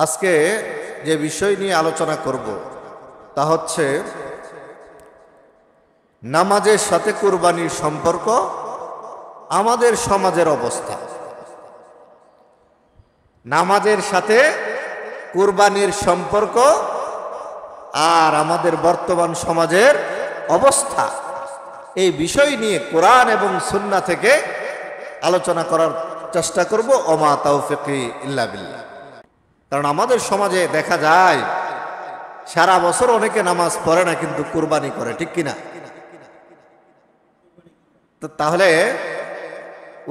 আজকে যে বিষয় নিয়ে আলোচনা করব তা হচ্ছে নামাজের সাথে কুরবানির সম্পর্ক, আমাদের সমাজের অবস্থা। নামাজের সাথে কুরবানির সম্পর্ক আর আমাদের বর্তমান সমাজের অবস্থা, এই বিষয় নিয়ে কোরআন এবং সুন্নাহ থেকে আলোচনা করার চেষ্টা করব। ওমা তাওফিকি ইল্লা বিল্লাহ। কারণ আমাদের সমাজে দেখা যায় সারা বছর অনেকে নামাজ পড়ে না, কিন্তু কুরবানি করে, ঠিক কিনা? তো তাহলে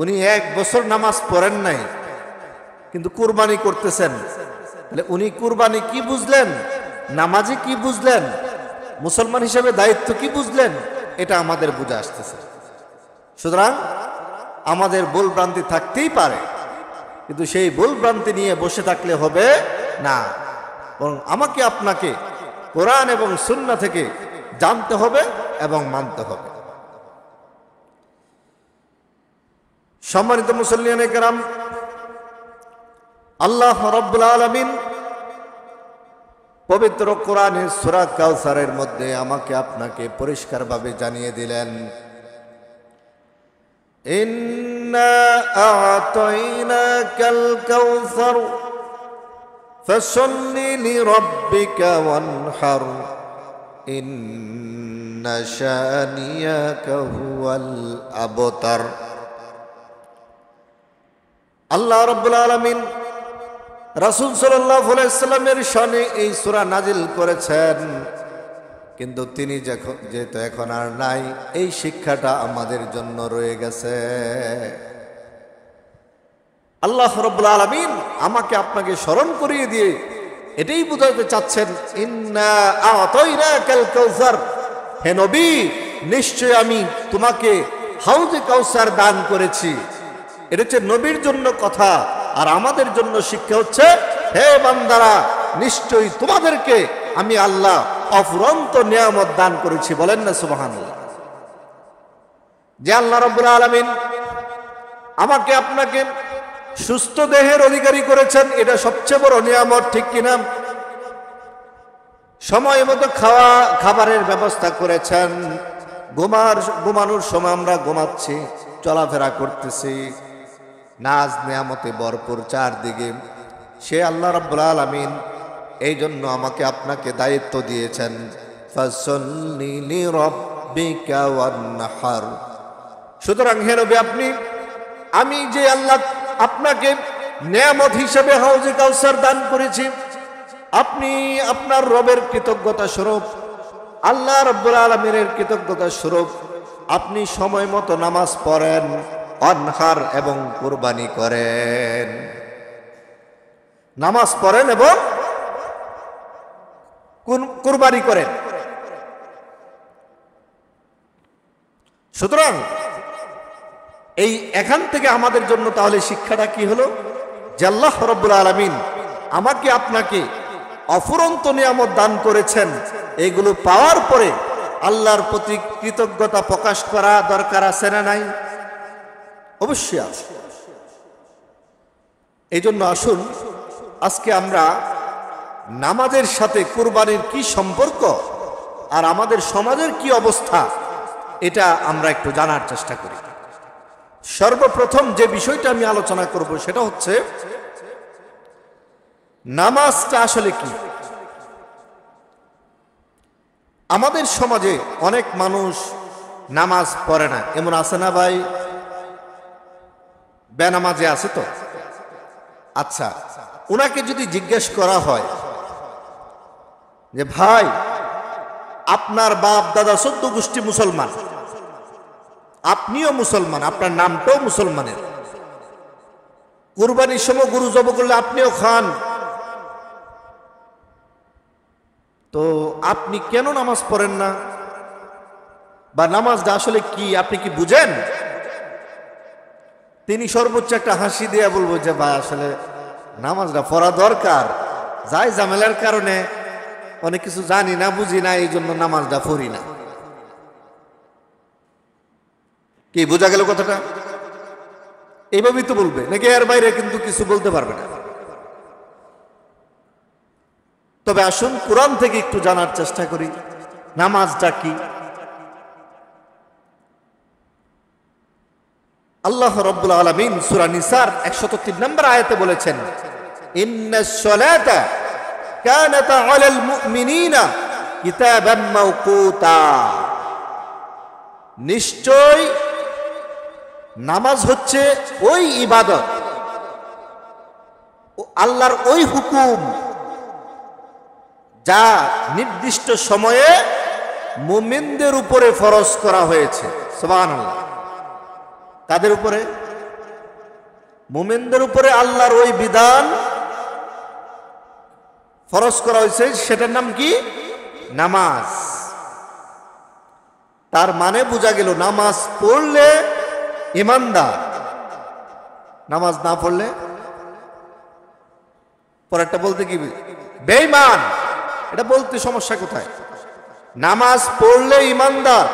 উনি এক বছর নামাজ পড়েন নাই কিন্তু কুরবানি করতেছেন, তাহলে উনি কুরবানি কি বুঝলেন, নামাজি কি বুঝলেন, মুসলমান হিসেবে দায়িত্ব কি বুঝলেন, এটা আমাদের বুঝে আসতেছে। সুতরাং আমাদের ভুল ভ্রান্তি থাকতেই পারে, কিন্তু সেই ভুল ভ্রান্তি নিয়ে বসে থাকলে হবে না, বরং আমাকে আপনাকে কোরআন এবং সুন্নাহ থেকে জানতে হবে এবং মানতে হবে। সম্মানিত মুসল্লিয়ানে কেরাম, আল্লাহ রাব্বুল আলামিন পবিত্র কোরআনের সূরা কাউসারের মধ্যে আমাকে আপনাকে পরিষ্কারভাবে জানিয়ে দিলেন, ইন্না আ'তাইনাকাল কাউসার ফাসাল্লি লিরাব্বিকা ওয়ানহার ইন্না শানিয়াকা হুয়াল আবতার। আল্লাহ রাব্বুল আলামিন রাসূল সাল্লাল্লাহু আলাইহি সাল্লামের শানে এই সূরা নাজিল করেছেন, কিন্তু তিনি যেহেতু এখন আর নাই, এই শিক্ষাটা আমাদের জন্য রয়ে গেছে। আল্লাহ রাব্বুল আলামিন আমাকে আপনাকে স্মরণ করিয়ে দিয়ে এটাই বোঝাতে চাচ্ছেন, ইন্না আ'তাইনাকাল কাউসার, হে নবী, নিশ্চয় আমি তোমাকে হাউজে কাউসার দান করেছি। এটা হচ্ছে নবীর জন্য কথা, আর আমাদের জন্য শিক্ষা হচ্ছে, হে বান্দারা, নিশ্চয়ই তোমাদেরকে আমি আল্লাহ অফুরন্ত নিয়ামত দান করেছি। বলেন না সুবহানাল্লাহ। যে আল্লাহ রাব্বুল আলামিন আমাকে আপনাকে সুস্থ দেহের অধিকারী করেছেন, এটা সবচেয়ে বড় নিয়ামত, ঠিক কিনা? সময় মতো খাবারের ব্যবস্থা করেছেন, ঘুমানোর সময় আমরা ঘুমাচ্ছি, চলাফেরা করতেছি, নাজ নিয়ামতে ভরপুর চারদিকে। সে আল্লাহ রাব্বুল আলামিন এই জন্য আমাকে আপনাকে দায়িত্ব দিয়েছেন, ফাসাল্লি লিরাব্বিকা ওয়ানহার। সুতরাং হে নবী, আমি যে আল্লাহ আপনাকে নিয়ামত হিসেবে হাউজে কাউসার দান করেছি, আপনি আপনার রবের কৃতজ্ঞতা স্বরূপ, আল্লাহ রাব্বুল আলামিনের কৃতজ্ঞতা স্বরূপ আপনি সময় মতো নামাজ পড়েন, অনহার এবং কুরবানি করেন। নামাজ পড়েন এবং কুরবানি করেন। সুতরাং এই এখান থেকে আমাদের জন্য তাহলে শিক্ষাটা কি হলো, যে আল্লাহ রাব্বুল আলামিন আমাকে আপনাকে অফুরন্ত নিয়ামত দান করেছেন, এগুলো পাওয়ার পরে আল্লাহর প্রতি কৃতজ্ঞতা প্রকাশ করা দরকার আছে না নাই? অবশ্যই আছে। এই জন্য আসুন আজকে আমরা নামাজের সাথে কুরবানির কি সম্পর্ক আর আমাদের সমাজের কি অবস্থা, এটা আমরা একটু জানার চেষ্টা করি। সর্বপ্রথম যে বিষয়টা আমি আলোচনা করব সেটা হচ্ছে নামাজটা আসলে কি। আমাদের সমাজে অনেক মানুষ নামাজ পড়ে না, এমন আছে না ভাই? বেনামাজে আছে তো? আচ্ছা, ওনাকে যদি জিজ্ঞেস করা হয় যে ভাই, আপনার বাপ দাদা 14 গোষ্ঠী মুসলমান, আপনিও মুসলমান, আপনার নামটাও মুসলমানের, কুরবানির সময় গরু জব করলে আপনিও খান, তো আপনি কেন নামাজ পড়েন না? বা নামাজটা আসলে কি আপনি কি বুঝেন? তিনি সর্বোচ্চ একটা হাসি দিয়ে বলবো যে ভাই, আসলে নামাজটা পড়া দরকার, যাই ঝামেলার কারণে অনেক কিছু জানি না, বুঝি না, এই জন্য নামাজটা পড়ি না। কি বোঝা গেল কথাটা? এইভাবেই তো বলবে, নাকি এর বাইরে কিন্তু কিছু বলতে পারবে না। তবে আসুন কোরআন থেকে একটু জানার চেষ্টা করি নামাজটা কি। আল্লাহ রাব্বুল আলামিন সূরা নিসার 103 নম্বর আয়াতে বলেছেন, ইন্নাস সালাতা কানাত আলাল মুমিনিনা কিতাবাম মাওকুতা। নিশ্চয় নামাজ হচ্ছে ওই ইবাদত, আল্লাহর ওই হুকুম যা নির্দিষ্ট সময়ে মুমিনদের উপরে ফরজ করা হয়েছে। সুবহানাল্লাহ। তাদের উপরে, মুমিনদের উপরে আল্লাহর ওই বিধান ফরজ করা হয়েছে, সেটার নাম কি? নামাজ। তার মানে বোঝা গেল নামাজ পড়লে ঈমানদার, নামাজ না পড়লে পরেরটা বলতে কি বেঈমান। এটা বলতে সমস্যা কোথায়? নামাজ পড়লে ঈমানদার,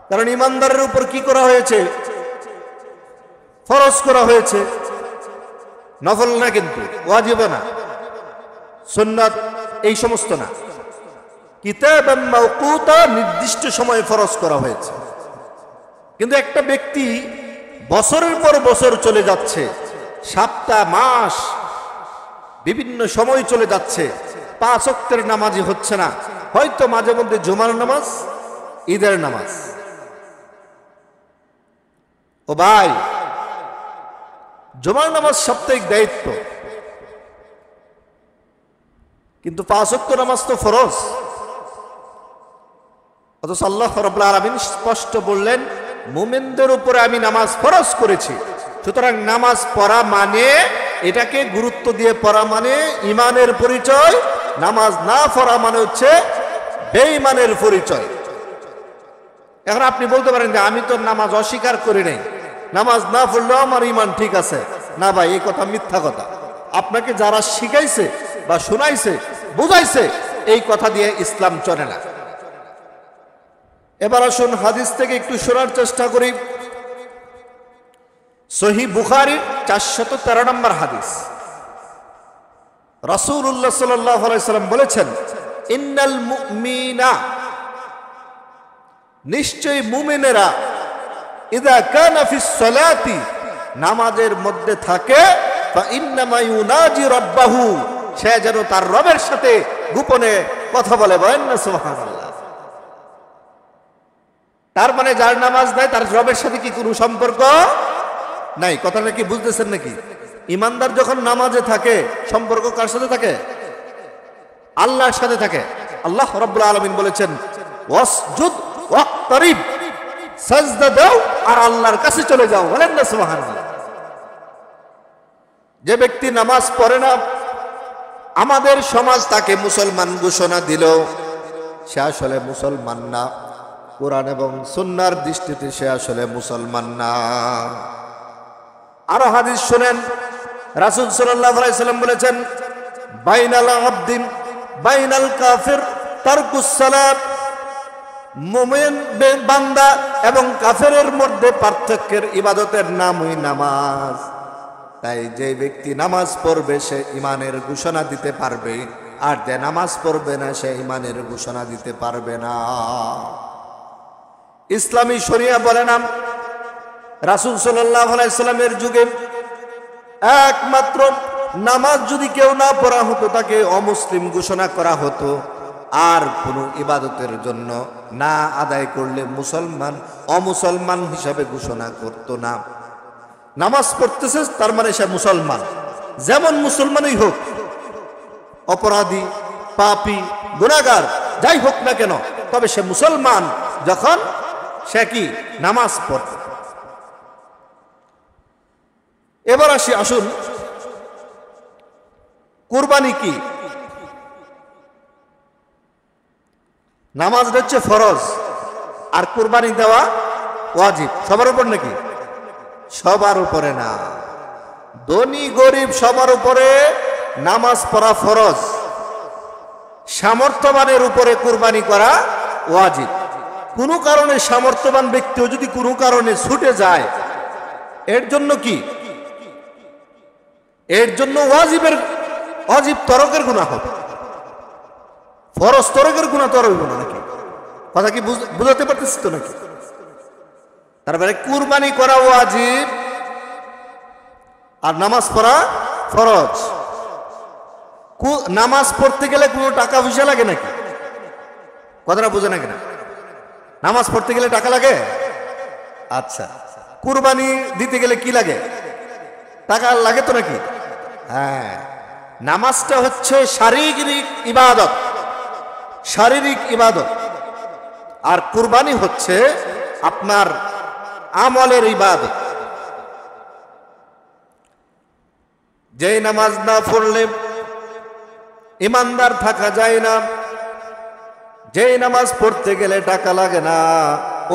কারণ ঈমানদারের উপর কি করা হয়েছে? ফরজ করা হয়েছে, নফল না, কিন্তু ওয়াজিব না, সুন্নাত এই সমস্ত না। কিতাবাম মাওকুতা, নির্দিষ্ট সময়ে ফরজ করা হয়েছে। কিন্তু একটা ব্যক্তি বছরের পর বছর চলে যাচ্ছে, সপ্তাহ মাস বিভিন্ন সময় চলে যাচ্ছে, 5 ওয়াক্তের নামাজই হচ্ছে না, হয়তো মাঝে মধ্যে জুমার নামাজ, ঈদের নামাজ। ও ভাই, জুমার নামাজ সাপ্তাহিক দায়িত্ব, কিন্তু 5 ওয়াক্ত নামাজ তো ফরজ। অথচ আল্লাহ রাব্বুল আলামিন স্পষ্ট বললেন, মুমিনদের উপরে আমি নামাজ ফরজ করেছি। সুতরাং নামাজ পড়া মানে, এটাকে গুরুত্ব দিয়ে পড়া মানে ঈমানের পরিচয়, নামাজ না পড়া মানে হচ্ছে বেঈমানের পরিচয়। এখন আপনি বলতে পারেন যে আমি তো নামাজ অস্বীকার করি নাই, নামাজ না পড়লেও আমার ঈমান ঠিক আছে। না ভাই, এই কথা মিথ্যা কথা। আপনাকে যারা শিখাইছে বা শোনাইছে, বুঝাইছে, এই কথা দিয়ে ইসলাম চলে না। এবার আসুন হাদিস থেকে একটু শোনার চেষ্টা করি। সহিহ বুখারীর 413 নম্বর হাদিস। রাসূলুল্লাহ সাল্লাল্লাহু আলাইহি সাল্লাম বলেছেন, ইন্নাল মুমিনা, নিশ্চয় মুমিনেরা, ইযা কানা ফিস সালাতি, নামাজের মধ্যে থাকে, ফা ইন্নামা ইউনাজি রাব্বাহু, সে যেন তার রবের সাথে গোপনে কথা বলে। বলেন না সুবহানাল্লাহ। তার মানে যার নামাজ নাই তার রবের সাথে কি কোনো সম্পর্ক নাই? কথাটা কি বুঝতেছেন নাকি? ঈমানদার যখন নামাজে থাকে, সম্পর্ক কার সাথে থাকে? আল্লাহর সাথে থাকে। আল্লাহ রাব্বুল আলামিন বলেছেন, ওয়াসজুদ ওয়াক্তারিব, সাজদা দাও আর আল্লাহর কাছে চলে যাও। বলেন না সুবহানাল্লাহ। যে ব্যক্তি নামাজ পড়ে না, আমাদের সমাজ তাকে মুসলমান ঘোষণা দিল, সে আসলে মুসলমান না। কোরআন এবং সুন্নাহর দৃষ্টিতে সে আসলে মুসলমান না। আরো হাদিস শুনেন, রাসূল সাল্লাল্লাহু আলাইহি সাল্লাম বলেছেন, বাইনাল আবদিন বাইনাল কাফির তারকুস সালাত, মুমিন বান্দা এবং কাফেরের মধ্যে পার্থক্যের ইবাদতের নামই নামাজ। তাই যে ব্যক্তি নামাজ পড়বে সে ঈমানের ঘোষণা দিতে পারবে, আর যে নামাজ পড়বে না সে ঈমানের ঘোষণা দিতে পারবে না। ইসলামী শরিয়া বলে না, রাসূল সাল্লাল্লাহু আলাইহি সাল্লামের যুগে একমাত্র নামাজ যদি কেউ না পড়া হতো তাকে অমুসলিম ঘোষণা করা হতো, আর কোনো ইবাদতের জন্য না আদায় করলে মুসলমান অমুসলমান হিসাবে ঘোষণা করত না। নামাজ পড়তেছে তার মানে সে মুসলমান, যেমন মুসলমানই হোক, অপরাধী, পাপী, গুনাহগার যাই হোক না কেন, তবে সে মুসলমান যখন সে কি নামাজ পড়ে। এবার আসুন কুরবানি কি। নামাজ হচ্ছে ফরজ, আর কুরবানি দেওয়া ওয়াজিব। সবার উপর নাকি? সবার উপরে না, ধনী গরিব সবার উপরে নামাজ পড়া ফরজ, সামর্থ্যবানের উপরে কুরবানি করা ওয়াজিব। কোনো কারণে সামর্থ্যবান ব্যক্তিও যদি কোনো কারণে ছুটে যায়, এর জন্য কি? এর জন্য ওয়াজিব তরকের গুনাহ হবে। ফরজ তরকের গুনাহ তো আর হইব না নাকি? কথা কি বুঝাতে পারতেছি তো নাকি? তারপরে কুরবানি করা ওয়াজিব আর নামাজ পড়া ফরজ। নামাজ পড়তে গেলে কোনো টাকা পয়সা লাগে নাকি? কথাটা বুঝে নাকি না? নামাজ পড়তে গেলে টাকা লাগে? আচ্ছা, কুরবানি দিতে গেলে কি লাগে? টাকা লাগে তো নাকি? হ্যাঁ, নামাজটা হচ্ছে শারীরিক ইবাদত, শারীরিক ইবাদত, আর কুরবানি হচ্ছে আপনার আমলের ইবাদত। যেই নামাজ না পড়লে ইমানদার থাকা যায় না, যেই নামাজ পড়তে গেলে টাকা লাগে না,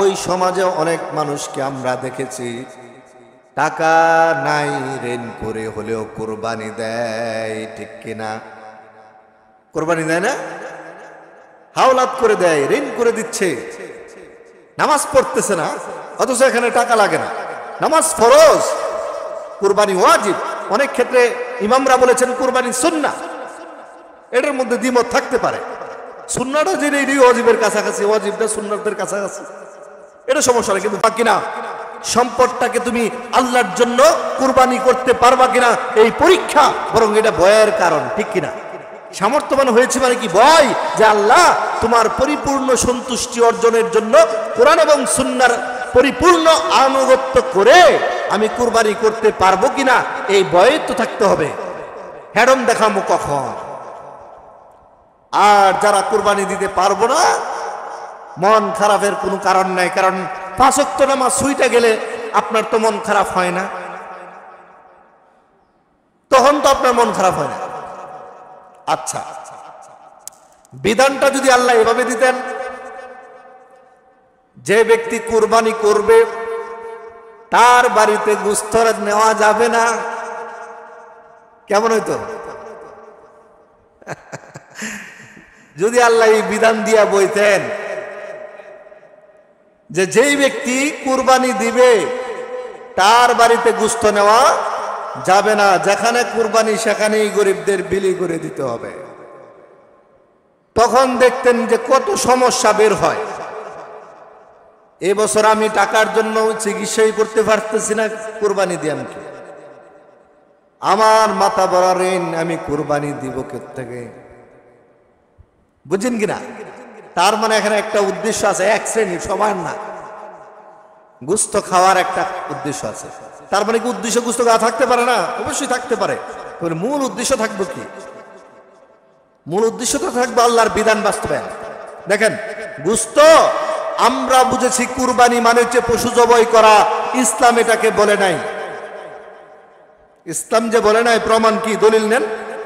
ওই সমাজে অনেক মানুষকে আমরা দেখেছি টাকা নাই, ঋণ করে হলেও কোরবানি দেয়। ঠিক কিনা? কোরবানি দেয় না, হাওলাত করে দেয়, ঋণ করে দিচ্ছে, নামাজ পড়তেছে না, অথচ এখানে টাকা লাগে না। নামাজ ফরজ, কুরবানি ওয়াজিব। অনেক ক্ষেত্রে ইমামরা বলেছেন কুরবানি সুন্নাহ, এটার মধ্যে দ্বিমত থাকতে পারে। সুন্নাহটা জেনে এটাই ওয়াজিবের কাছাকাছি, ওয়াজিবটা সুন্নাহদের কাছাকাছি, এটা সমস্যা নেই। কিন্তু বাকি না, সম্পদটাকে তুমি আল্লাহর জন্য কুরবানি করতে পারবা কিনা এই পরীক্ষা, বরং এটা ভয়ের কারণ। ঠিক কিনা? সামর্থ্যবান হয়েছে মানে কি ভয়, যে আল্লাহ তোমার পরিপূর্ণ সন্তুষ্টি অর্জনের জন্য কোরআন এবং সুন্নাহর পরিপূর্ণ আনুগত্য করে আমি কুরবানি করতে পারবো কিনা এই ভয়ে তো থাকতে হবে। হ্যাডম দেখামো কখন? আর যারা কুরবানি দিতে পারবো না, মন খারাপের কোনো কারণ নাই, কারণ 5 ওয়াক্ত নামাজ ছুইটা গেলে আপনার তো মন খারাপ হয় না, তখন তো আপনার মন খারাপ হয় না। আচ্ছা, বিধানটা যদি আল্লাহ এভাবে দিতেন যে ব্যক্তি কুরবানি করবে তার বাড়িতে গোশত নেওয়া যাবে না, কেমন হইতো? যদি আল্লাহ এই বিধান দিয়া বইতেন যে যেই ব্যক্তি কুরবানি দিবে তার বাড়িতে গোশত নেওয়া যাবে না, যেখানে কুরবানি সেখানেই গরিবদের বিলি করে দিতে হবে, তখন দেখতেন যে কত সমস্যা বের হয়। এবছর আমি টাকার জন্য চিকিৎসাই করতে পারতেছি না, কুরবানি দিয়াম কি? আমার মাথা বড় ঋণ, আমি কুরবানি দিব কোত্থেকে? বুঝছেন কিনা? তার মানে এখানে একটা উদ্দেশ্য আছে, এক শ্রেণীর, সবার না, গোশত খাওয়ার একটা উদ্দেশ্য আছে। তার মানে কি উদ্দেশ্য গোশত খাওয়া থাকতে পারে না? অবশ্যই থাকতে পারে। মূল উদ্দেশ্য থাকবে কি? মূল উদ্দেশ্য তো থাকবে আল্লাহর বিধান বাস্তবায়ন। দেখেন, গোশত আমরা বুঝেছি কুরবানি মানে হচ্ছে পশু জবাই করা, ইসলাম এটাকে বলে নাই। ইসলাম যে বলে নাই, প্রমাণ কি? দলিল নেন,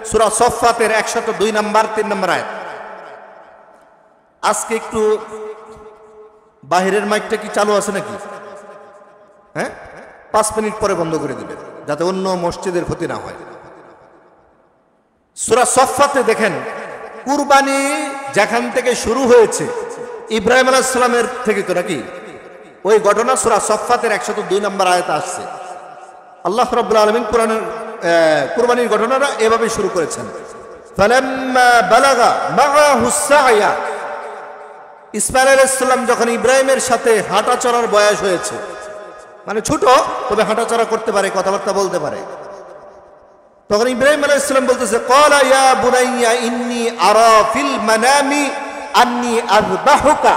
সূরা সফফাতের 102 নম্বর 3 নম্বর আয়াত। আজকে একটু বাহিরের মাইকটা কি চালু আছে নাকি? হ্যাঁ, 5 মিনিট পরে বন্ধ করে দিবেন যাতে অন্য মসজিদের ক্ষতি না হয়। সূরা সফফাতে দেখেন, কুরবানি যেখান থেকে শুরু হয়েছে ইব্রাহিম আলাইহিস সালামের থেকে, তো নাকি ওই ঘটনা সূরা সফফাতের 102 নম্বর আয়াতে আসছে। আল্লাহ রাব্বুল আলামিন কুরবানির ঘটনাটা এভাবে শুরু করেছেন, ফালাম্মা বালাগা মাআহুস সা'য়া, ইসমাঈল আলাইহিস সালাম যখন ইব্রাহিমের সাথে হাঁটা চলার বয়স হয়েছে, মানে ছোট তবে হাঁটাচলা করতে পারে, কথাবার্তা বলতে পারে, তখন ইব্রাহিম আলাইহিস সালাম বলতেছে, ক্বালা ইয়া বুনাইয়া ইন্নী আরা ফিল মানামি আন্নী আযবাহুকা,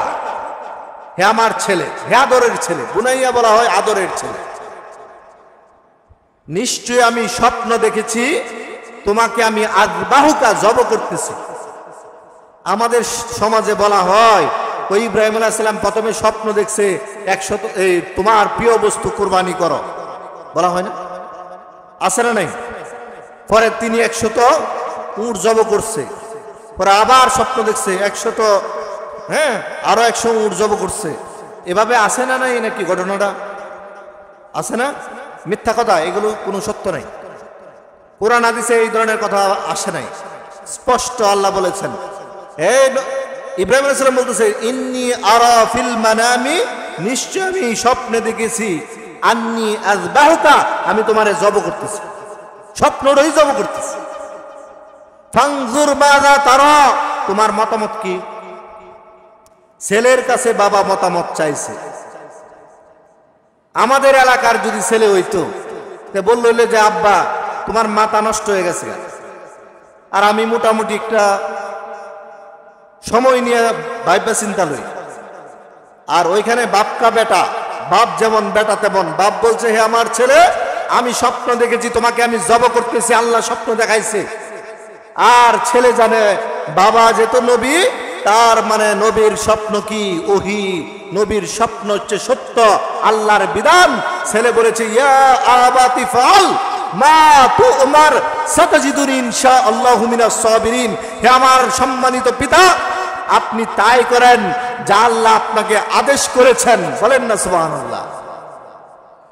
হে আমার ছেলে, হে আদরের ছেলে। বুনাইয়া বলা হয় আদরের ছেলে। নিশ্চয় আমি স্বপ্ন দেখেছি তোমাকে আমি আযবাহুকা, জব করতেছি। আমাদের সমাজে বলা হয় ওই ইব্রাহিম আলাইহিস সালাম প্রথমে স্বপ্ন দেখছে 100 তোমার প্রিয় বস্তু কুরবানি করো, বলা হয় না? আছে না নাই? পরে তিনি 100 উট জব করছে, পরে আবার স্বপ্ন দেখছে 100, হ্যাঁ, আরো 100 উট জব করছে। এভাবে আসে না নাই নাকি? ঘটনাটা আছে না? মিথ্যা কথা, এগুলো কোনো সত্য নাই। কোরআন হাদিসে এই ধরনের কথা আসে নাই। স্পষ্ট আল্লাহ বলেছেন, ইব্রাহিম আলাইহিস সালাম বলতেছে, ইন্নী আরা ফিল মানামি, নিশ্চয় আমি স্বপ্নে দেখেছি, আন্নী আযবাহুকা, আমি তোমারে জব করতেছি, স্বপ্নটাই জব করতেছি। ফানজুর মাযা তারা, তোমার মতামত কি? ছেলের কাছে বাবা মতামত চাইছে। আমাদের এলাকার যদি ছেলে হইতো, বললো যে আব্বা তোমার মাথা নষ্ট হয়ে গেছে, আর আমি মোটামুটি একটা সময় নিয়ে ভাইবা চিন্তা লই, আর ওইখানে বাপকা বেটা, বাপ যেমন বেটা তেমন। বাপ বলছে, হে আমার ছেলে, আমি স্বপ্ন দেখেছি তোমাকে আমি জব করতেছি, আল্লাহ স্বপ্ন দেখাইছে। আর ছেলে জানে বাবা যেহেতু নবী, তার মানে নবীর স্বপ্ন কি? ওহী। নবীর স্বপ্ন হচ্ছে সত্য, আল্লাহর বিধান। ছেলে বলেছে, ইয়া আবাতি ফাল মা তুমার সাতাজিদুনি ইনশাআল্লাহু মিনাস সাবিরিন। হে আমার সম্মানিত পিতা, আপনি তাই করেন যা আল্লাহ আপনাকে আদেশ করেছেন। বলেন না সুবহানাল্লাহ।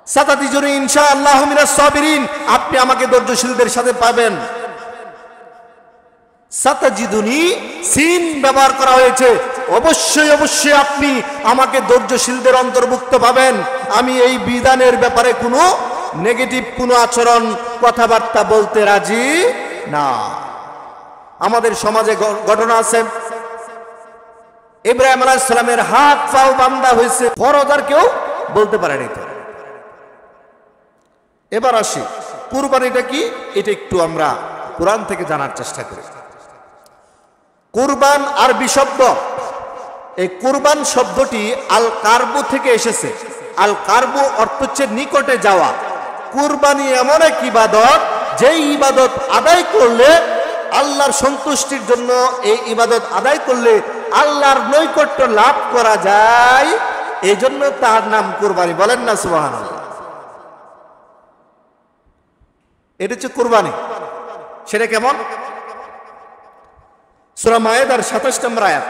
সাতাজিদুনি ইনশাআল্লাহু মিনাস সাবিরিন, আপনি আমাকে ধৈর্যশীলদের সাথে পাবেন। সাতাজিদুনি সিন ব্যবহার করা হয়েছে, অবশ্যই অবশ্যই আপনি আমাকে ধৈর্যশীলদের অন্তর্ভুক্ত পাবেন। আমি এই বিধানের ব্যাপারে কোনো নেগেটিভ কোনো আচরণ কথাবার্তা বলতে রাজি না। আমাদের সমাজে ঘটনা আছে, ইব্রাহিম আলাইহিস সালামের হাত পাও বান্ধা হয়েছে, ফরজ আর কেউ বলতে পারেনি। তো এবার আসি, কুরবানিটা কি এটা একটু আমরা কোরআন থেকে জানার চেষ্টা করি। কুরবান আরবি শব্দ, এই কুরবান শব্দটি আল কারবু থেকে এসেছে। আল কারবু অর্থ হচ্ছে নিকটে যাওয়া। কুরবানি এমন এক ইবাদত, যেই ইবাদত আদায় করলে আল্লাহর সন্তুষ্টির জন্য, এই ইবাদত আদায় করলে আল্লাহর নৈকট্য লাভ করা যায়, এই জন্য তার নাম কুরবানি। বলেন না সুবহানাল্লাহ। এটা হচ্ছে কুরবানি। সেটা কেমন? সূরা মায়েদার ২৭ নম্বর আয়াত।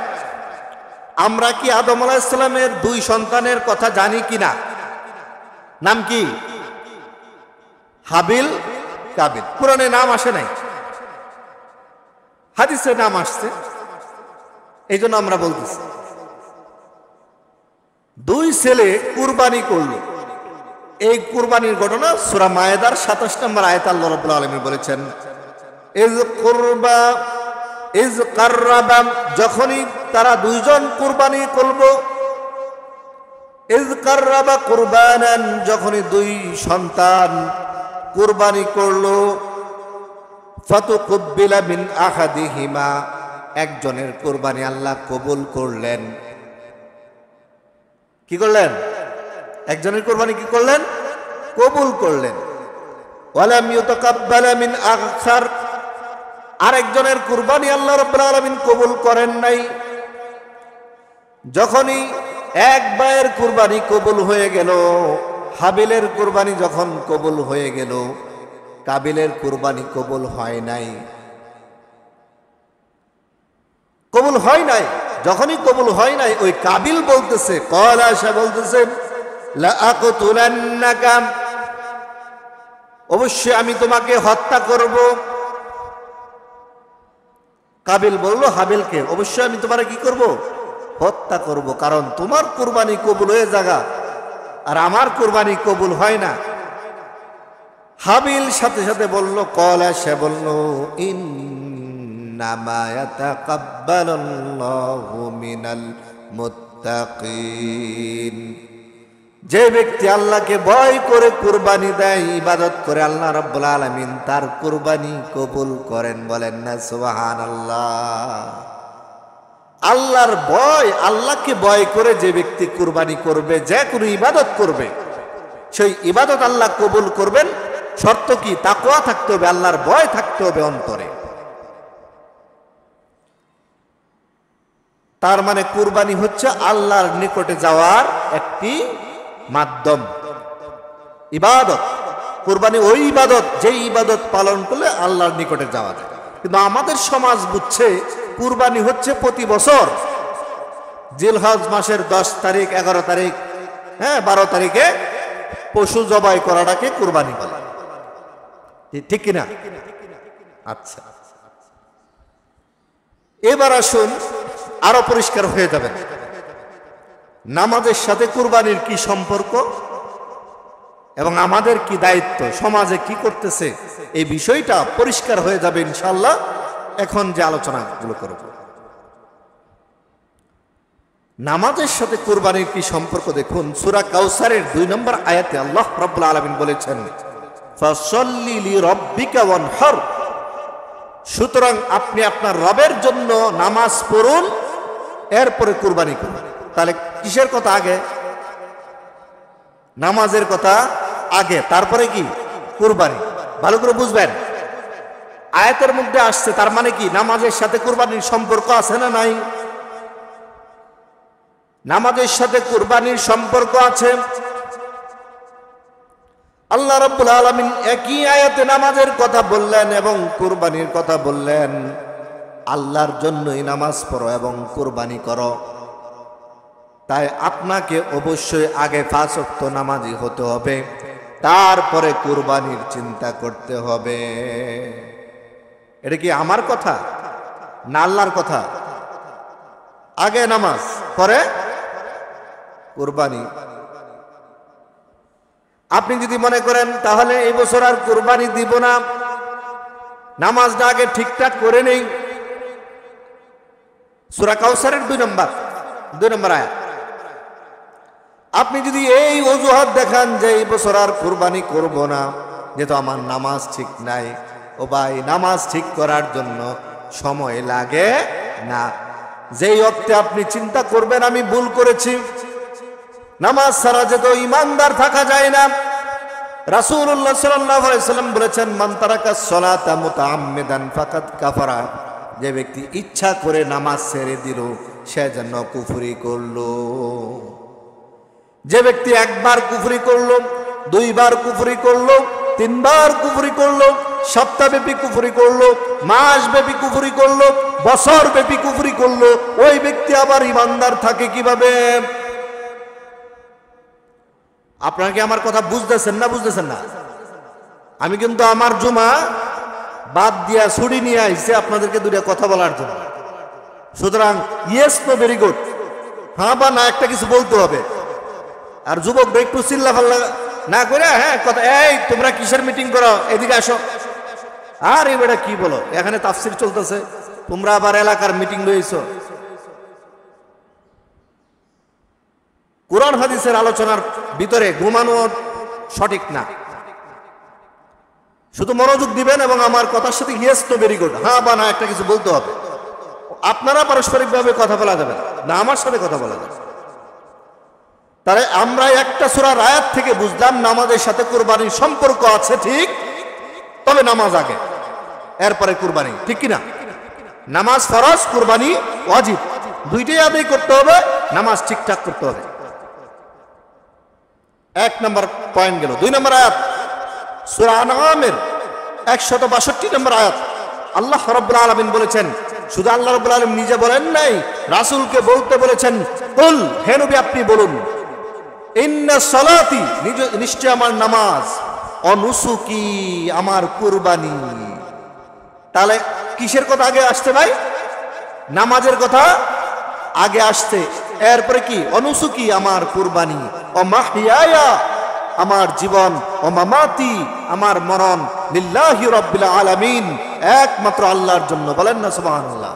আমরা কি আদম আলাইহিস সালামের 2 সন্তানের কথা জানি কিনা? নাম কি? হাবিল, কাবিল। কোরআনে নাম আসে নাই, হাদিসে নাম আসছে, এই জন্য আমরা বলতেছি। 2 ছেলে কুরবানি করলো। এই কুরবানির ঘটনা সূরা মায়েদার ২৭ নম্বর আয়াত আল্লাহ রাব্বুল আলামিন বলেছেন, ইজ কাররাবা, যখনই তারা 2 জন কুরবানি করলো। ইজ কাররাবা কুরবানান, যখনই 2 সন্তান কুরবানি করলো। ফাতুকুব্বিলা মিন আহাদিহিমা, একজনের কুরবানি আল্লাহ কবুল করলেন। কি করলেন? একজনের কুরবানি কি করলেন? কবুল করলেন। ওয়ালাম ইউতাকাব্বালা মিন আখসার, আরেকজনের কুরবানি আল্লাহ রাব্বুল আলামিন কবুল করেন নাই। যখনই এক ভাইয়ের কুরবানি কবুল হয়ে গেল, হাবিলের কুরবানি যখন কবুল হয়ে গেল, কাবিলের কুরবানি কবুল হয় নাই। কবুল হয় নাই। যখনই কবুল হয় নাই, ওই কাবিল বলতেছে, কলা, সে বলতেছে, লা আকতুলান্নাকা, অবশ্যই আমি তোমাকে হত্যা করব। কাবিল বলল হাবিলকে, অবশ্যই আমি তোমার কি করব? হত্যা করব, কারণ তোমার কুরবানি কবুল হয়ে যাগা, আর আমার কুরবানি কবুল হয় না। হাবিল সাথে সাথে বলল, কলা, সে বলল, ইন্নামা ইয়াতাকাব্বালুল্লাহু মিনাল মুত্তাকিন, যে ব্যক্তি আল্লাহকে ভয় করে কুরবানি দেয়, ইবাদত করে, আল্লাহ রাব্বুল আলামিন তার কুরবানি কবুল করেন। বলেন না সুবহানাল্লাহ। আল্লাহর ভয়, আল্লাহকে ভয় করে যে ব্যক্তি কুরবানি করবে, যে কোনো ইবাদত করবে, সেই ইবাদত আল্লাহ কবুল করবেন। শর্ত কি? তাকওয়া থাকতে হবে, আল্লাহর ভয় থাকতে হবে অন্তরে। তার মানে কুরবানি হচ্ছে আল্লাহর নিকটে যাওয়ার একটি মাধ্যম, ইবাদত। কুরবানি ওই ইবাদত, যে ইবাদত পালন করলে আল্লাহর নিকটে যাওয়া যায়। কিন্তু আমাদের সমাজ বুঝছে কুরবানি হচ্ছে প্রতি বছর জিলহজ মাসের 10 তারিখ, 11 তারিখ, 12 তারিখে পশু জবাই করাটাকে কুরবানি বলে। ঠিক কিনা? আচ্ছা, এবার আসুন আরো পরিষ্কার হয়ে যাবেন, নামাজের সাথে কুরবানির কি সম্পর্ক এবং আমাদের কি দায়িত্ব, সমাজে কি করতেছে, এই বিষয়টা পরিষ্কার হয়ে যাবে ইনশাআল্লাহ এখন যে আলোচনাগুলো করব। নামাজের সাথে কুরবানির কি সম্পর্ক দেখুন, সূরা কাউসারের 2 নম্বর আয়াতে আল্লাহ রাব্বুল আলামিন বলেছেন, ফাসাল্লি লিরাব্বিকা ওয়ানহার। সুতরাং আপনি আপনার রবের জন্য নামাজ পড়ুন, এরপরে কুরবানি করুন। তাহলে কিসের কথা আগে? নামাজের কথা আগে, তারপরে কি? কুরবানি। ভালো করে বুঝবেন, আয়াতের মধ্যে আসছে, তার মানে কি নামাজের সাথে কুরবানির সম্পর্ক আছে না নাই? নামাজের সাথে কুরবানির সম্পর্ক আছে। আল্লাহ রাব্বুল আলামিন একই আয়াতে নামাজের কথা বললেন এবং কুরবানির কথা বললেন। আল্লাহর জন্যই নামাজ পড়ো এবং কুরবানি করো। তাই আপনাকে অবশ্যই আগে 5 ওয়াক্ত নামাজি হতে হবে, তারপরে কুরবানির চিন্তা করতে হবে। এটা কি আমার কথা না আল্লাহর কথা? আগে নামাজ, পরে কুরবানি। আপনি যদি মনে করেন তাহলে এই বছর আর কুরবানি দিব না, নামাজটা আগে ঠিকঠাক করে নেই, সূরা কাউসারের 2 নম্বর আয়াত। আপনি যদি এই অজুহাত দেখান যে এই বছর আর কুরবানি করব না, যেহেতু আমার নামাজ ঠিক নাই, ও ভাই, নামাজ ঠিক করার জন্য সময় লাগে না। যেই অর্থে আপনি চিন্তা করবেন আমি ভুল করেছি, নামাজ ছাড়া যেত ইমানদার থাকা যায় না। রাসূলুল্লাহ সাল্লাল্লাহু আলাইহি সাল্লাম বলেছেন, মান তারাকাস সালাতা মুতাআম্মিদান ফাকাদ কাফারা। যে ব্যক্তি ইচ্ছা করে নামাজ ছেড়ে দিল সে যেন কুফরি করলো। যে ব্যক্তি একবার কুফরি করলো, 2 বার কুফরি করলো, 3 বার কুফরি করলো, সপ্তাহব্যাপী কুফরি করলো, মাসব্যাপী কুফরি করলো, বছরব্যাপী কুফরি করলো, ওই ব্যক্তি আবার ইমানদার থাকে কিভাবে? আপনারা কি আমার কথা বুঝতেছেন না? বুঝতেছেন না? আমি কিন্তু আমার জুমা বাদ দিয়া ছুটি নিয়ে আইছি আপনাদেরকে 2টা কথা বলার জন্য। সুতরাং ইয়েস নো ভেরি গুড, হ্যাঁ বা না একটা কিছু বলতে হবে। আর যুবকরা একটু চিল্লা ফাল্লা না করে, হ্যাঁ কথা, এই তোমরা কিসের মিটিং করো, এদিকে আসো। আর এই বেটা কি বলো, এখানে তাফসির চলতেছে, তোমরা আবার এলাকার মিটিং লইছো। কোরআন হাদিসের আলোচনার ভিতরে ঘুমানো সঠিক না। শুধু মনোযোগ দিবেন এবং আমার কথার সাথে ইয়েস তো ভেরি গুড, হ্যাঁ বা না একটা কিছু বলতে হবে। আপনারা পারস্পরিকভাবে কথা বলা যাবে না, আমার সাথে কথা বলা যাবে। তাহলে আমরা একটা সূরার আয়াত থেকে বুঝলাম নামাজের সাথে কুরবানির সম্পর্ক আছে, ঠিক। তবে নামাজ আগে, এরপরে কুরবানি, ঠিক কিনা? নামাজ ফরজ, কুরবানি ওয়াজিব, 2টাই আদায় করতে হবে, নামাজ ঠিকঠাক করতে হবে। 1 নম্বর পয়েন্ট গেল। 2 নম্বর আয়াত সূরা আনআমের 162 নম্বর আয়াত। আল্লাহ রাব্বুল আলামিন বলেছেন, শুধু আল্লাহ রাব্বুল আলামিন নিজে বলেন নাই, রাসূলকে বলতে বলেছেন, কুল, হে নবী আপনি বলুন, ইন্না সালাতি, নিশ্চয় আমার নামাজ, অনুসুকি, আমার কুরবানি। তাহলে কিসের কথা আগে আসছে ভাই? নামাজের কথা আগে আসছে, এরপরে কি? অনুসুকি, আমার কুরবানি, ও মাহইয়ায়া, আমার জীবন, ও মামাতি, আমার মরণ, লিল্লাহি রাব্বিল আলামিন, একমাত্র আল্লাহর জন্য। বলেন না সুবহানাল্লাহ।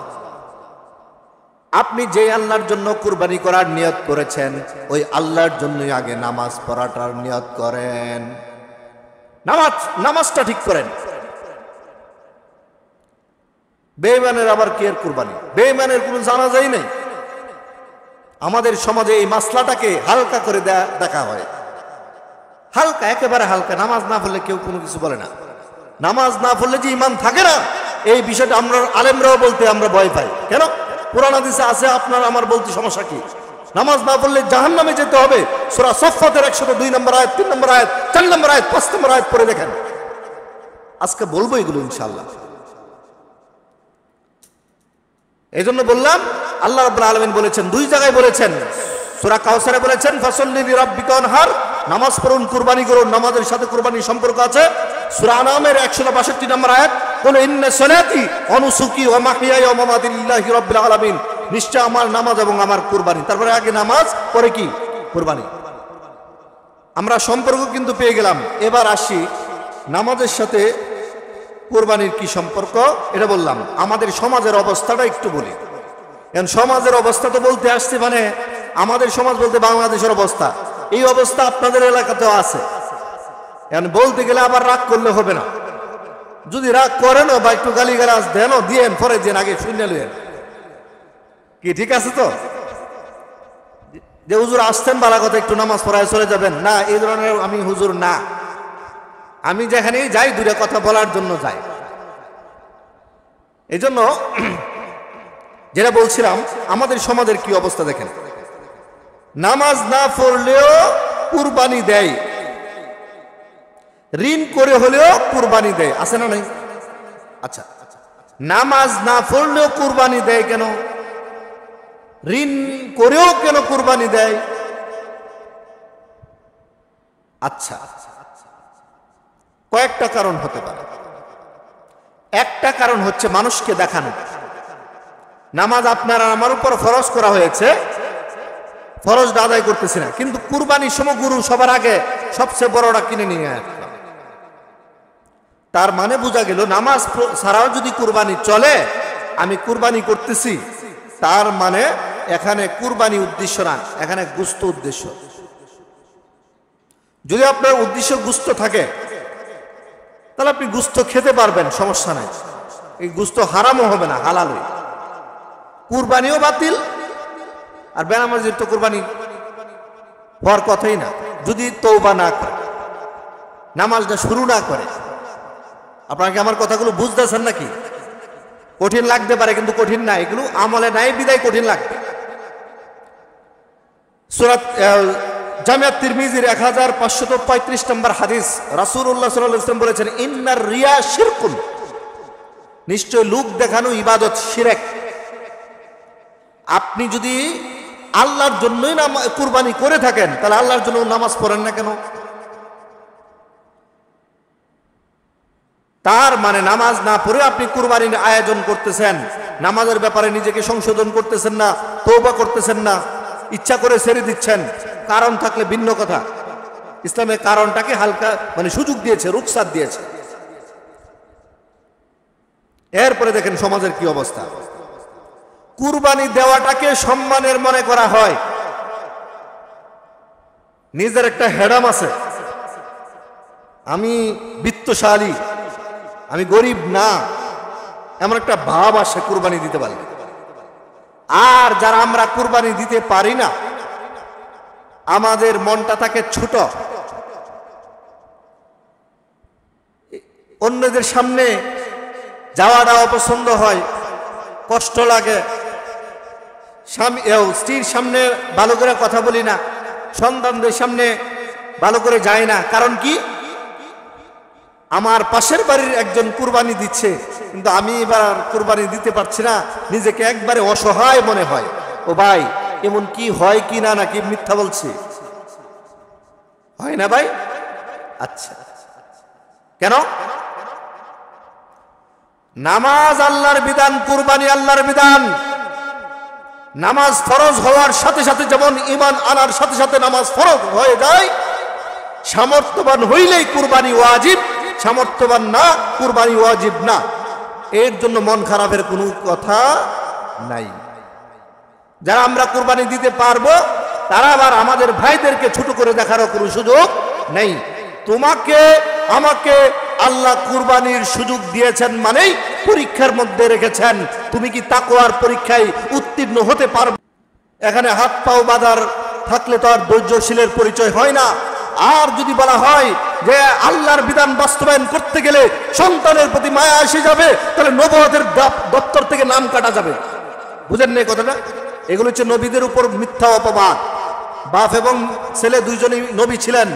আপনি যে আল্লাহর জন্য কুরবানি করার নিয়ত করেছেন, ওই আল্লাহর জন্যই আগে নামাজ পড়াটার নিয়ত করেন। নামাজটা ঠিক করেন। বেঈমানের আবার কি এর কুরবানি? বেঈমানের কোনো জানাজাই নেই। আমাদের সমাজে এই মাসলাটাকে হালকা করে দেখা হয়, হালকা, একেবারে হালকা। নামাজ না পড়লে কেউ কোনো কিছু বলে না। নামাজ না পড়লে যে ঈমান থাকে না, এই বিষয়টা আমরা আলেমরাও বলতে আমরা ভয় পাই। কেন? কোরআন হাদিসে আছে, আপনার আমার বলতে সমস্যা কি? নামাজ না পড়লে জাহান্নামে যেতে হবে। সূরা সাফফাতের 102 নম্বর আয়াত, 3 নম্বর আয়াত, 4 নম্বর আয়াত, 5 নম্বর আয়াত পড়ে দেখেন। আজকে বলবো এগুলো ইনশাআল্লাহ। এই জন্য বললাম, আল্লাহ রাব্বুল আলামিন বলেছেন, 2 জায়গায় বলেছেন। সূরা কাউসারে বলেছেন, ফাসাল্লি লিরাব্বিকা ওয়ানহার, নামাজ পড়ুন, কুরবানি করুন, নামাজের সাথে কুরবানির সম্পর্ক আছে। সূরা আনআমের 162 নম্বর আয়াত, কুল ইন্না সালাতি ওয়া নুসুকি ওয়া মাহইয়ায়া ওয়া মামাতি লিল্লাহি রাব্বিল আলামিন, নিশ্চয় আমার নামাজ এবং আমার কুরবানি। তারপরে আগে নামাজ, পরে কি? কুরবানি। আমরা সম্পর্ক কিন্তু পেয়ে গেলাম। এবার আসি নামাজের সাথে কুরবানির কি সম্পর্ক, এটা বললাম। আমাদের সমাজের অবস্থাটা একটু বলি। কারণ সমাজের অবস্থা তো বলতে আসছে, মানে আমাদের সমাজ বলতে বাংলাদেশের অবস্থা, এই অবস্থা আপনাদের এলাকাতেও আছে। এখন বলতে গেলে আবার রাগ করলে হবে না। যদি রাগ করেন বা একটু গালিগালাজ দেন দিয়েন, পরে দিন, আগে শুনে লইয়েন। কি ঠিক আছে তো? যে হুজুর আসছেন বালা কথা, একটু নামাজ পড়ায় চলে যাবেন না, এই ধরনের আমি হুজুর না। আমি যেখানেই যাই দুইটা কথা বলার জন্য যাই। এই জন্য যেটা বলছিলাম, আমাদের সমাজের কি অবস্থা দেখেন। নামাজ না পড়লেও কুরবানি দেয়, ঋণ করে হলেও কুরবানি দেয়, আছে না নাই? আচ্ছা, নামাজ না পড়লেও কুরবানি দেয় কেন? ঋণ করেও কেন কুরবানি দেয়? আচ্ছা, কয়েকটা কারণ হতে পারে। একটা কারণ হচ্ছে মানুষকে দেখানো। নামাজ আপনার আমার উপর ফরজ করা হয়েছে, ফরজটা আদায় করতেছি না, কিন্তু কুরবানির সময় গরু সবার আগে সবচেয়ে বড়টা কিনে নিয়ে আসলাম। তার মানে বোঝা গেল নামাজ ছাড়াও যদি কুরবানি চলে, আমি কুরবানি করতেছি, তার মানে এখানে কুরবানি উদ্দেশ্য না, এখানে গুস্ত উদ্দেশ্য। যদি আপনার উদ্দেশ্য গুস্ত থাকে, তাহলে আপনি গুস্ত খেতে পারবেন, সমস্যা নাই। এই গুস্ত হারামও হবে না, হালালই। কুরবানিও বাতিল, আর বেনামাজির তো কুরবানি হওয়ার কথাই না, যদি তওবা না করে, নামাজটা শুরু না করে। আপনাকে আমার কথাগুলো বুঝতেছেন নাকি? কঠিন লাগতে পারে, কিন্তু কঠিন না, এগুলো আমলে নাই বিদায় কঠিন লাগবে। সূরা জামিআত তিরমিজির 1535 নম্বর হাদিস, রাসূলুল্লাহ সাল্লাল্লাহু আলাইহি ওয়াসাল্লাম বলেছেন, ইন্নার রিয়া শিরকুন, নিশ্চয় লোক দেখানো ইবাদত, শিরক। আপনি যদি আল্লাহর জন্যই কুরবানি করে থাকেন, তাহলে আল্লাহর জন্য নামাজ পড়েন না কেন? তার মানে নামাজ না পড়ে আপনি কুরবানির আয়োজন করতেছেন, নামাজের ব্যাপারে নিজেকে সংশোধন করতেছেন না, তওবা করতেছেন না, ইচ্ছা করে ছেড়ে দিচ্ছেন। কারণ থাকলে ভিন্ন কথা, ইসলামে কারণটাকে হালকা মানে সুযোগ দিয়েছে, রুখসাত দিয়েছে। এরপরে দেখেন সমাজের কি অবস্থা। কুরবানি দেওয়াটাকে সম্মানের মনে করা হয়, নিজের একটা হেডাম আছে, আমি বিত্তশালী, আমি গরিব না, এমন একটা ভাব আসে কুরবানি দিতে পারলে। আর যারা আমরা কুরবানি দিতে পারি না, আমাদের মনটা থাকে ছোট, অন্যদের সামনে যাওয়াটা অপছন্দ হয়, কষ্ট লাগে। স্ত্রীর সামনে ভালো করে কথা বলি না, সন্তানদের সামনে ভালো করে যাই না। কারণ কি? আমার পাশের বাড়ির একজন কুরবানি দিচ্ছে, কিন্তু আমি এবার কুরবানি দিতে পারছি না, নিজেকে একবারে অসহায় মনে হয়। ও ভাই, এমন কি হয় কি না, নাকি মিথ্যা বলছি? হয় না ভাই? আচ্ছা, কেন? নামাজ আল্লাহর বিধান, কুরবানি আল্লাহর বিধান। নামাজ ফরজ হওয়ার সাথে সাথে, যেমন ঈমান আনার সাথে সাথে নামাজ ফরজ হয়ে যায়, সামর্থ্যবান হইলেই কুরবানি ওয়াজিব, সামর্থ্যবান না কুরবানি ওয়াজিব না। এর জন্য মন খারাপের কোনো কথা নাই। যারা আমরা কুরবানি দিতে পারবো, তারা আবার আমাদের ভাইদেরকে ছোট করে দেখারও কোনো সুযোগ নেই। তোমাকে আমাকে আল্লাহ কুরবানির সুযোগ দিয়েছেন মানেই পরীক্ষার মধ্যে রেখেছেন। তুমি কি তাকওয়ার পরীক্ষায় উত্তীর্ণ হতে পারবে? এখানে হাত পাও বাঁধার থাকলে তো আর ধৈর্যশীলের পরিচয় হয় না। আর যদি বলা হয় যে আল্লাহর বিধান বাস্তবায়ন করতে গেলে সন্তানের প্রতি মায়া এসে যাবে, তাহলে নবুয়তের দপ্তর থেকে নাম কাটা যাবে। বুঝেন না কথাটা? এগুলো হচ্ছে নবীদের উপর মিথ্যা অপবাদ। বাপ এবং ছেলে দুইজনই নবী ছিলেন,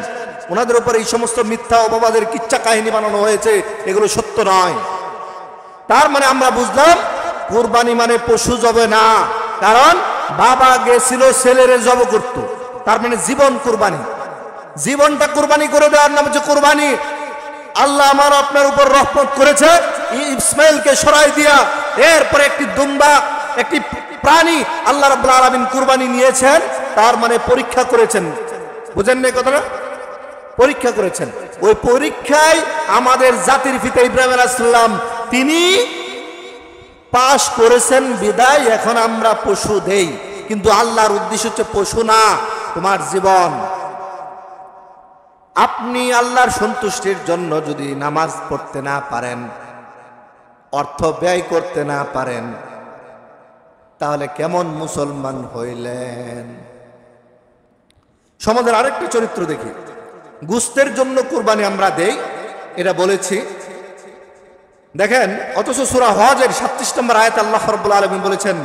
ওনাদের উপর এই সমস্ত মিথ্যা অপবাদের কিচ্ছা কাহিনী বানানো হয়েছে, এগুলো সত্য নয়। তার মানে আমরা বুঝলাম কুরবানি মানে পশু জবে না, কারণ বাবা গেছিল ছেলেরে জব করত, তার মানে জীবন কুরবানি, জীবনটা কুরবানি করে দেওয়ার নাম হচ্ছে কুরবানি। আল্লাহ আমার আপনার উপর রহমত করেছে, ইসমাইলকে সরাই দিয়া এরপরে একটি দুম্বা, একটি প্রাণী আল্লাহ রাব্বুল আলামিন কুরবানি নিয়েছেন, তার মানে পরীক্ষা করেছেন। বুঝেন না কথাটা? পরীক্ষা করেছেন। ওই পরীক্ষায় আমাদের জাতির পিতা ইব্রাহিম আলাইহিস সালাম তিনি পাশ করেছেন বিদায় এখন আমরা পশু দেই। কিন্তু আল্লাহর উদ্দেশ্য হচ্ছে পশু না, তোমার জীবন। আপনি আল্লাহর সন্তুষ্টির জন্য যদি নামাজ পড়তে না পারেন, অর্থ ব্যয় করতে না পারেন, তাহলে কেমন মুসলমান হইলেন? সমাজের আরেকটি চরিত্র দেখি। গোশতের জন্য কুরবানি আমরা দেই, এটা বলেছি। দেখেন, অথচ সূরা হজের ৩৭ নম্বর আয়াতে আল্লাহ রাব্বুল আলামিন বলেছেন,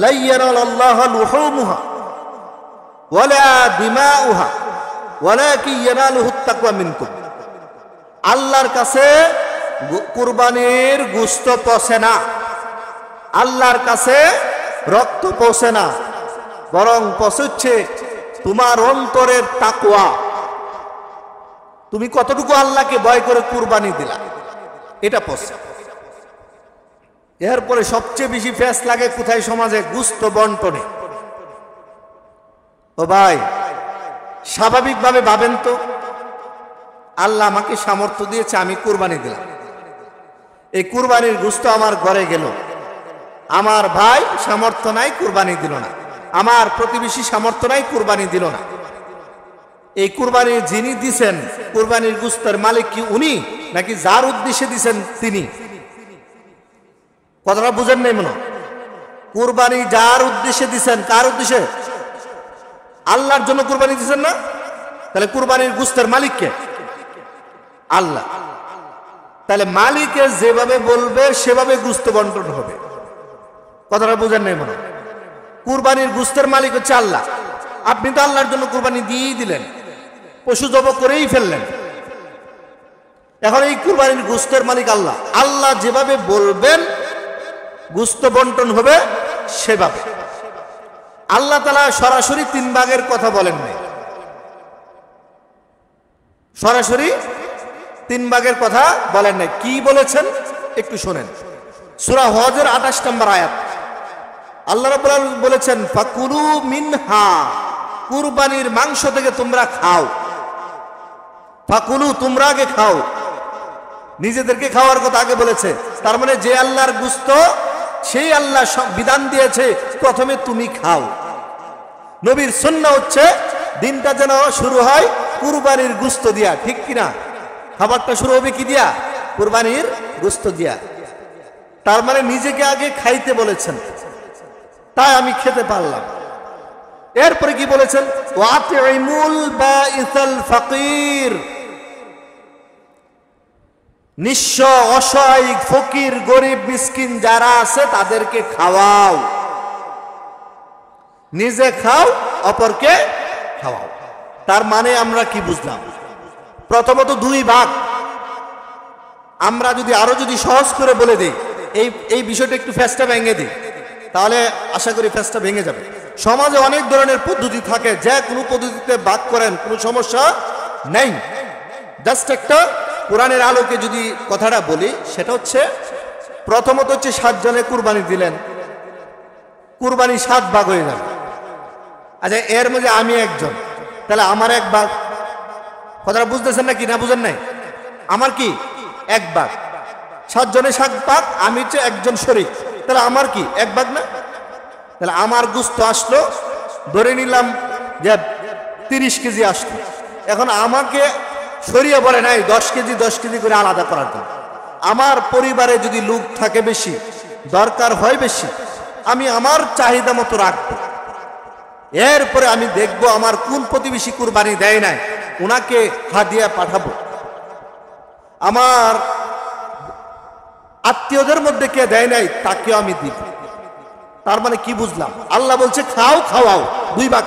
লা ইয়ানালাল্লাহু লুহুমুহা ওয়ালা দিমাউহা ওয়ালাকিন ইয়ানালুহুত তাকওয়া মিনকুম। আল্লাহর কাছে কুরবানির গোশত পৌঁছে না, আল্লাহর কাছে রক্ত পৌঁছে না, বরং পৌঁছচ্ছে তোমার অন্তরের তাকওয়া। তুমি কতটুকু আল্লাহকে ভয় করে কুরবানি দিলা, এটা পৌঁছে। এরপরে সবচেয়ে বেশি ফেস লাগে কোথায়? সমাজে গোশত বন্টনে। ও ভাই, স্বাভাবিকভাবে ভাবেন তো, আল্লাহ আমাকে সামর্থ্য দিয়েছে, আমি কুরবানি দিলাম, এই কুরবানির গোশত আমার ঘরে গেল, আমার ভাই সামর্থ্য নাই কুরবানি দিল না, আমার প্রতিবেশী সামর্থ্য নাই কুরবানি দিল না। এই কুরবানি যিনি দিছেন, কুরবানির গোশতের মালিক কি উনি, নাকি যার উদ্দেশ্যে দিছেন তিনি? কথাটা বুঝেন নাই মনে? কুরবানি যার উদ্দেশ্যে দিছেন, কার উদ্দেশ্যে? আল্লাহর জন্য কুরবানি দিছেন না? তাহলে কুরবানির গোশতের মালিক কে? আল্লাহ। তাহলে মালিকে যেভাবে বলবে সেভাবে গোশত বন্টন হবে। কথাটা বুঝেন নাই মনে? কুরবানির গোশতের মালিক হচ্ছে আল্লাহ। আপনি তো আল্লাহর জন্য কুরবানি দিয়েই দিলেন, পশু জবাই করেই ফেললেন। এখন এই কুরবানির গোশতের মালিক আল্লাহ, আল্লাহ যেভাবে বলবেন গোশত বন্টন হবে সেভাবে। আল্লাহ তাআলা সরাসরি ৩ ভাগের কথা বলেন নাই, সরাসরি ৩ ভাগের কথা বলেন নাই। কি বলেছেন একটু শোনেন। সূরা হজের ২৮ নম্বর আয়াত আল্লাহ রাব্বুল আলামিন বলেছেন, ফাকুলু মিনহা, কুরবানির মাংস থেকে তোমরা খাও। ফাকুলু, তোমরা আগে খাও, নিজেদেরকে খাওয়ার কথা আগে বলেছে। তার মানে যে আল্লাহর গোশত, সেই আল্লাহ বিধান দিয়েছে প্রথমে তুমি খাও। নবীর সুন্নাহ হচ্ছে দিনটা যেন শুরু হয় কুরবানির গোশত দিয়া, ঠিক কিনা? খাবারটা শুরু হবে কি দিয়া? কুরবানির গোশত দিয়া। তার মানে নিজেকে আগে খাইতে বলেছেন, তাই আমি খেতে পারলাম। এরপরে কি বলেছেন? ওয়াতিমুল বাইসাল ফাকির, নিঃস্ব, অসহায়, ফকির, গরিব, মিসকিন যারা আছে তাদেরকে খাওয়াও। নিজে খাও, অপরকে খাওয়াও। তার মানে আমরা কি বুঝলাম? প্রথমত 2 ভাগ। আমরা যদি আরো সহজ করে বলে দিই, এই বিষয়টা একটু ফেসটা ভেঙে দিই, তাহলে আশা করি ফেসটা ভেঙে যাবে। সমাজে অনেক ধরনের পদ্ধতি থাকে, যে কোনো পদ্ধতিতে ভাগ করেন, কোনো সমস্যা নেই। জাস্ট একটা কোরআনের আলোকে যদি কথাটা বলি, সেটা হচ্ছে প্রথমত হচ্ছে 7 জনে কুরবানি দিলেন, কুরবানি 7 ভাগ হয়ে যাবে। আচ্ছা, এর মধ্যে আমি একজন, তাহলে আমার 1 ভাগ। কথাটা বুঝতেছেন নাকি না বুঝেন নাই? আমার কি 1 ভাগ। 7 জনে 7 ভাগ, আমি হচ্ছে একজন শরীক, তাহলে আমার কি 1 ভাগ না? তাহলে আমার গোশত আসলো, ধরে নিলাম যে 30 কেজি আসলো। এখন আমাকে সরিয়ে বলে নাই 10 কেজি 10 কেজি করে আলাদা করার জন্য। আমার পরিবারে যদি লোক থাকে বেশি, দরকার হয় বেশি, আমি আমার চাহিদা মতো রাখবো। এরপরে আমি দেখবো আমার কোন প্রতিবেশী কুরবানি দেয় নাই, ওনাকে হাদিয়া পাঠাবো। আমার আত্মীয়দের মধ্যে কে দেয় নাই, তাকেও আমি দিব। তার মানে কি বুঝলাম? আল্লাহ বলছে খাও, খাওয়াও, 2 ভাগ।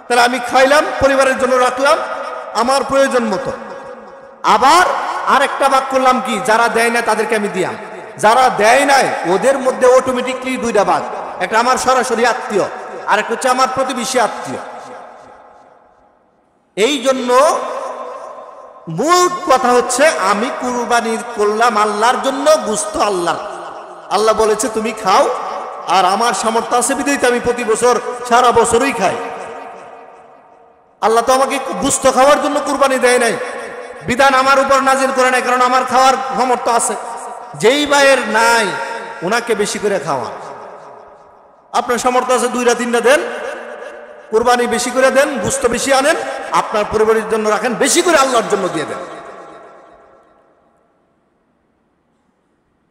তাহলে আমি খাইলাম, পরিবারের জন্য রাখলাম আমার প্রয়োজন মতো। আবার আরেকটা ভাগ করলাম কি, যারা দেয় না তাদেরকে আমি দিলাম, যারা দেয় নাই ওদের মধ্যে অটোমেটিকলি 2টা ভাগ। একটা আমার সরাসরি আত্মীয়, আর একটা হচ্ছে আমার প্রতিবেশী আত্মীয়। এই জন্য মূল কথা হচ্ছে আমি কুরবানি করলাম আল্লাহর জন্য, গোশত আল্লাহর। আল্লাহ বলেছে তুমি খাও, আর আমার সামর্থ্য আছে বিধায় আমি প্রতি বছর সারা বছরই খাই। আল্লাহ তো আমাকে গোশত খাওয়ার জন্য কুরবানি দেয় নাই, বিধান আমার উপর নাজিল করে নাই, কারণ আমার খাওয়ার সামর্থ্য আছে। যেই ভাইয়ের নাই ওনাকে বেশি করে খাওয়া। আপনার সামর্থ্য আছে 2টা 3টা দেন, কুরবানি বেশি করে দেন, গোশত বেশি আনেন, আপনার পরিবারের জন্য রাখেন, বেশি করে আল্লাহর জন্য দিয়ে দেন।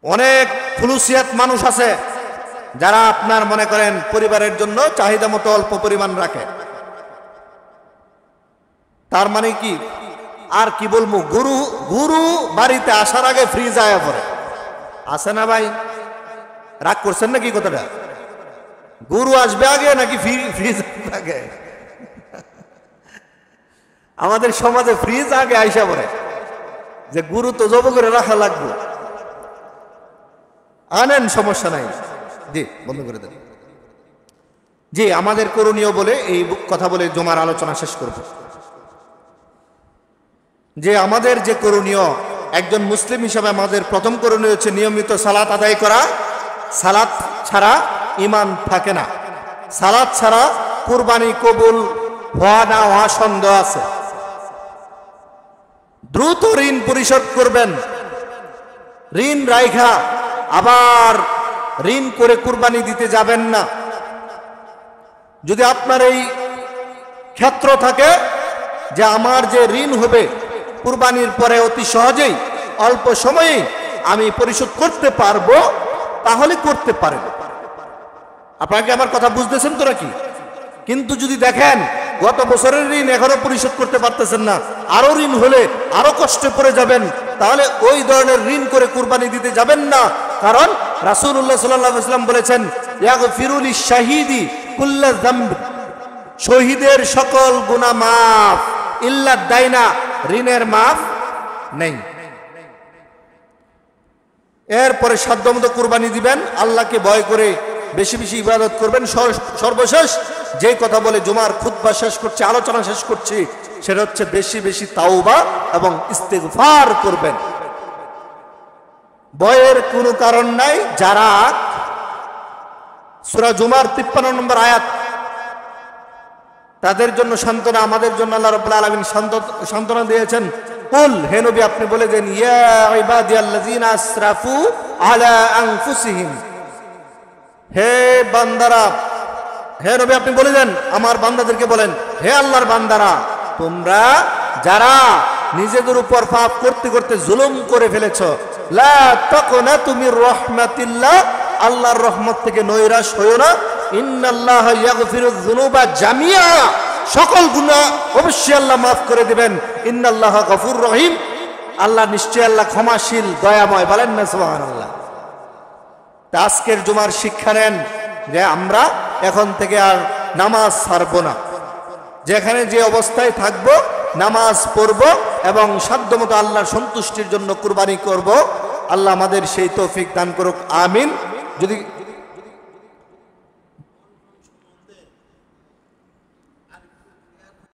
অনেক খুলুসিয়াত মানুষ আছে যারা আপনার মনে করেন পরিবারের জন্য চাহিদা মতো অল্প পরিমাণ রাখে। তার মানে কি, আর কি বলবো, গুরু বাড়িতে আসার আগে ফ্রিজ আয়া পড়ে, আছে না ভাই? রাগ করছেন নাকি কথাটা? গুরু আসবে আগে নাকি ফ্রিজ আগে? আমাদের সমাজে ফ্রিজ আগে আইসা পড়ে যে গুরু তো জব করে রাখা লাগবে। আনেন, সমস্যা নাই, জি বন্ধ করে দেন। জি, আমাদের করণীয় বলে এই কথা বলে জমার আলোচনা শেষ করব। যে আমাদের যে করণীয়, একজন মুসলিম হিসাবে আমাদের প্রথম করণীয় হচ্ছে নিয়মিত সালাত আদায় করা। সালাত ছাড়া ঈমান থাকে না। সালাত ছাড়া কুরবানি কবুল হওয়া না হওয়া সন্দেহ আছে। দ্রুত ঋণ পরিশোধ করবেন। ঋণ রাইখা আবার ঋণ করে কুরবানি দিতে যাবেন না। যদি আপনার এই ক্ষেত্র থাকে যে আমার যে ঋণ হবে কুরবানির পরে অতি সহজেই অল্প সময়ে আমি পরিশোধ করতে পারবো, তাহলে করতে পারেন। আপনাকে আমার কথা বুঝতেছেন তো নাকি? কিন্তু যদি দেখেন গত বছরের ঋণ এখনো পরিশোধ করতে পারতেছেন না, আরো ঋণ হলে আরো কষ্টে পড়ে যাবেন, তাহলে ওই ধরনের ঋণ করে কুরবানি দিতে যাবেন না। কারণ রাসূলুল্লাহ সাল্লাল্লাহু আলাইহি ওয়াসাল্লাম বলেছেন, ইয়াগফিরু লিশ-শাহীদি কুল্লা যামব, শহীদের সকল গুনাহ মাফ, ইল্লা দাইনা, ঋণের মাফ নেই। এরপরে সাধ্যমতো কুরবানি দিবেন, আল্লাহকে ভয় করে বেশি বেশি ইবাদত করবেন। সর্বশেষ যে কথা বলে জুমার খুতবা শেষ করছি, আলোচনা শেষ করছি, সেটা হচ্ছে বেশি বেশি তাওবা এবং ইস্তিগফার করবেন। ভয়ের কোনো কারণ নাই। যারা সূরা জুমার 53 নম্বর আয়াত, তাদের জন্য সান্ত্বনা, আমাদের জন্য আল্লাহ রাব্বুল আলামিন সান্ত্বনা দিয়েছেন। কুল, হে নবী আপনি বলে দেন, ইয়া ইবাদিয়াল্লাযিনা আসরাফু আলা আনফুসিহিম, হে বান্দারা, হে নবী আপনি বলে দেন, আমার বান্দাদেরকে বলেন, হে আল্লাহর বান্দারা, তোমরা যারা নিজেদের উপর পাপ করতে করতে জুলুম করে ফেলেছো, লা তাকুনাতু মির রাহমাতিল্লাহ, আল্লাহর রহমত থেকে নৈরাশ হইও না। ইন্নাল্লাহা ইয়াগফিরুয যুনুবা জামিআ, সকল গুনাহ অবশ্যই আল্লাহ মাফ করে দিবেন। ইন্নাল্লাহা গফুর রহিম, আল্লাহ নিশ্চয়ই আল্লাহ ক্ষমাশীল দয়াময়। বলেন না সুবহানাল্লাহ। আজকের জুমার শিক্ষা নেন যে আমরা এখন থেকে আর নামাজ ছাড়ব না। যেখানে যে অবস্থায় থাকব নামাজ পড়ব এবং সাধ্যমতো আল্লাহর সন্তুষ্টির জন্য কুরবানি করব। আল্লাহ আমাদের সেই তৌফিক দান করুক, আমিন। যদি